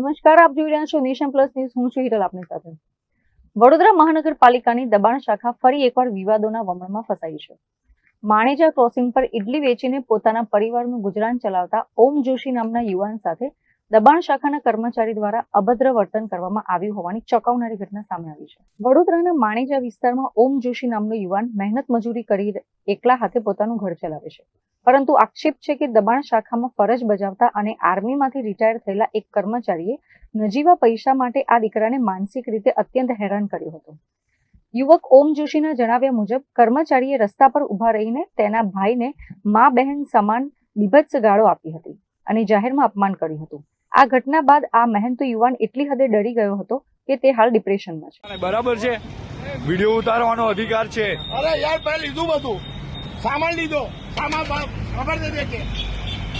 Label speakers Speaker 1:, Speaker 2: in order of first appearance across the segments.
Speaker 1: નમસ્કાર, આપ જોઈ રહ્યા છો નેશન પ્લસ ન્યૂઝ. હું છું હિરલ આપની સાથે. વડોદરા મહાનગરપાલિકાની દબાણ શાખા ફરી એકવાર વિવાદોના વમળમાં ફસાઈ છે. માણેજા ક્રોસિંગ પર ઇડલી વેચીને પોતાના પરિવારનું ગુજરાન ચલાવતા ઓમ જોશી નામના યુવાન સાથે દબાણ શાખાના કર્મચારી દ્વારા અભદ્ર વર્તન કરવામાં આવ્યું હોવાની ચોંકાવનારી ઘટના સામે આવી છે. વડોદરાના માણેજા વિસ્તારમાં ઓમ જોશી નામનો યુવાન મહેનત મજૂરી કરી એકલા હાથે પોતાનું ઘર ચલાવે છે. પરંતુ આક્ષેપ છે કે દબાણ શાખામાં ફરજ બજાવતા અને આર્મીમાંથી રિટાયર થયેલા એક કર્મચારીએ નજીવા પૈસા માટે આ દીકરાને માનસિક રીતે અત્યંત હેરાન કર્યો હતો. યુવક ઓમ જોશીના જણાવ્યા મુજબ કર્મચારીએ રસ્તા પર ઉભા રહીને તેના ભાઈને મા બહેન સમાન બીભત્સ ગાળો આપી હતી અને જાહેરમાં અપમાન કર્યું હતું. આ ઘટના બાદ આ મહેનતુ યુવાન એટલી હદે ડરી ગયો હતો કે તે હાલ ડિપ્રેશનમાં છે.
Speaker 2: બરાબર છે, વિડીયો ઉતારવાનો અધિકાર છે.
Speaker 3: અરે યાર, પહેલા લીધું બધું સામાન લીધો, સામાન ખબર નથી કે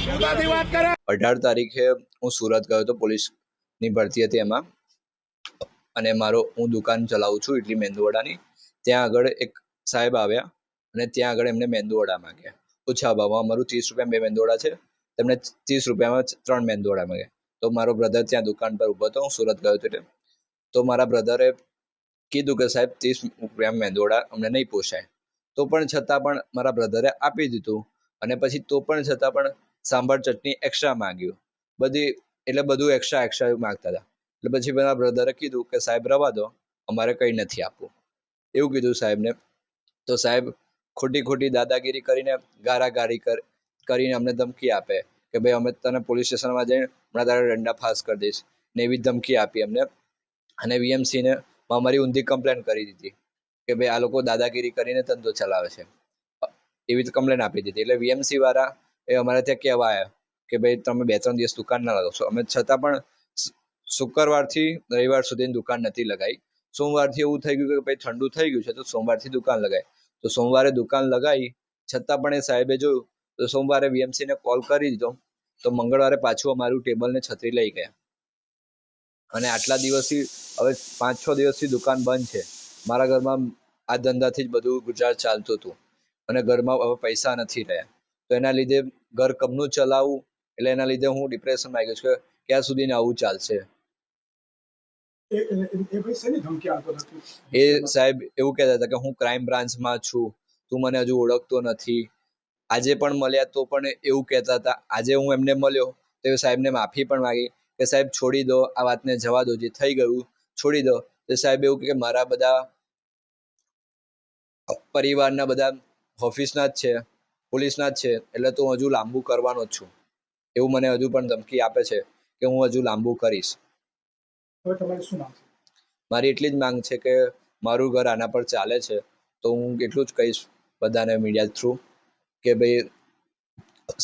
Speaker 3: સુરતની વાત કરે.
Speaker 4: 18 તારીખે હું સુરત ગયો હતો, પોલીસની ભરતી હતી એમાં, અને હું દુકાન ચલાવું છું ઇડલી મેંદુવડાની. ત્યાં આગળ એક સાહેબ આવ્યા અને ત્યાં આગળ એમને મેંદુવડા માંગ્યા ઓછા ભાવમાં. અમારું 30 રૂપિયા 2 મેંદુવડા છે, તેમને 30 રૂપિયામાં 3 મેંદુવડા માંગ્યા. તો મારો બ્રધર ત્યાં દુકાન પર ઉભો હતો, હું સુરત ગયો હતો એટલે. તો મારા બ્રધરે કીધું કે સાહેબ 30 રૂપિયા મેંદુવડા અમને નહીં પોસાય. તો પણ છતાં પણ મારા બ્રધરે આપી દીધું. અને પછી તો પણ છતાં પણ સાંભાર ચટણી એક્સ્ટ્રા માંગ્યું, બધું એક્સ્ટ્રા માંગતા હતા. એટલે પછી મારા બ્રધરે કીધું કે સાહેબ રવા દો, અમારે કંઈ નથી આપવું, એવું કીધું સાહેબને. તો સાહેબ ખોટી દાદાગીરી કરીને ગાળાગાળી કરીને અમને ધમકી આપે કે ભાઈ અમે તને પોલીસ સ્ટેશનમાં જઈને હમણાં તારા દંડા ફાસ કરી દઈશ ને એવી ધમકી આપી અમને. અને વીએમસીને અમારી ઊંધી કમ્પ્લેન કરી દીધી કે ભાઈ આ લોકો દાદાગીરી કરીને ધંધો ચલાવે છે, એવી કમ્પ્લેન આપી દીધી. એટલે વીએમસી વાળા એ અમારે ત્યાં કહેવા આવ્યા કે ભાઈ તમે 2-3 દિવસ દુકાન ના લગાવશો. અમે છતાં પણ શુક્રવારથી રવિવાર સુધીની દુકાન નથી લગાવી. સોમવારથી એવું થઈ ગયું કે ભાઈ ઠંડુ થઈ ગયું છે તો સોમવારથી દુકાન લગાવી. તો સોમવારે દુકાન લગાવી, છતાં પણ એ સાહેબે જોયું તો સોમવારે વીએમસીને કોલ કરી દીધો. તો મંગળવારે પાછું અમારું ટેબલ ને છત્રી લઈ ગયા. અને આટલા દિવસથી હવે 5-6 દિવસથી દુકાન બંધ છે. મારા ઘરમાં આ ધંધાથી જ બધું ગુજરાત ચાલતું હતું અને ઘરમાં હવે પૈસા નથી રહ્યા. તો એના લીધે ઘર કબનું ચલાવવું, એટલે એના લીધે હું ડિપ્રેશનમાં આવી ગયો છું કે ક્યાં સુધી આવું ચાલશે. એ સાહેબ એવું કહેતા હતા કે હું ક્રાઇમ બ્રાન્ચમાં છું, તું મને હજુ ઓળખતો નથી. આજે પણ મળ્યા તો પણ એવું કહેતા હતા. આજે હું એમને મળ્યો તો એ સાહેબને માફી પણ માંગી કે સાહેબ છોડી દો, આ વાતને જવા દો, જે થઈ ગયું છોડી દો. તો સાહેબ એવું કે મારા બધા પરિવારના બધા ઓફિસના જ છે, પોલીસના જ છે, એટલે તો હું હજુ લાંબુ કરવાનો જ છું. એવું મને હજુ પણ ધમકી આપે છે કે હું હજુ લાંબુ કરીશ. મારી એટલી જ માંગ છે કે મારું ઘર આના પર ચાલે છે, તો હું એટલું જ કહીશ બધાને મીડિયા થ્રુ કે ભાઈ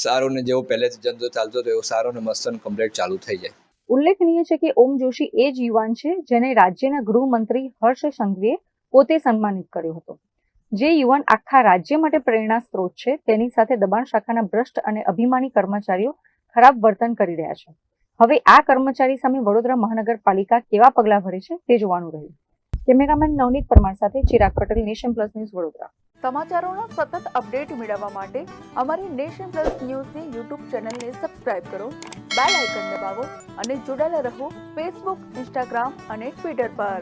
Speaker 4: સારો ને જેવો પહેલેથી ધંધો ચાલતો હતો એવો સારો ને મસ્ત કમ્પ્લીટ ચાલુ થઈ જાય.
Speaker 1: ઉલ્લેખનીય છે કે ઓમ જોશી એ જ યુવાન છે જેને રાજ્યના ગૃહમંત્રી હર્ષ સંઘવીએ પોતે સન્માનિત કર્યો હતો. જે યુવાન આખા રાજ્ય માટે પ્રેરણા સ્ત્રોત છે, તેની સાથે દબાણ શાખાના ભ્રષ્ટ અને અભિમાની કર્મચારીઓ ખરાબ વર્તન કરી રહ્યા છે. હવે આ કર્મચારી સામે વડોદરા મહાનગરપાલિકા કેવા પગલાં ભરે છે તે જોવાનું રહ્યું. કેમેરામેન નવનીત પરમાર સાથે Chirag Patel, Nation Plus News, Vadodara.
Speaker 5: સમાચારોના સતત અપડેટ મેળવવા માટે અમારી નેશન પ્લસ ન્યૂઝની યુટ્યુબ ચેનલને સબસ્ક્રાઇબ કરો, બેલ આઇકન દબાવો અને જોડાયેલા રહો ફેસબુક, ઇન્સ્ટાગ્રામ અને ટ્વિટર પર.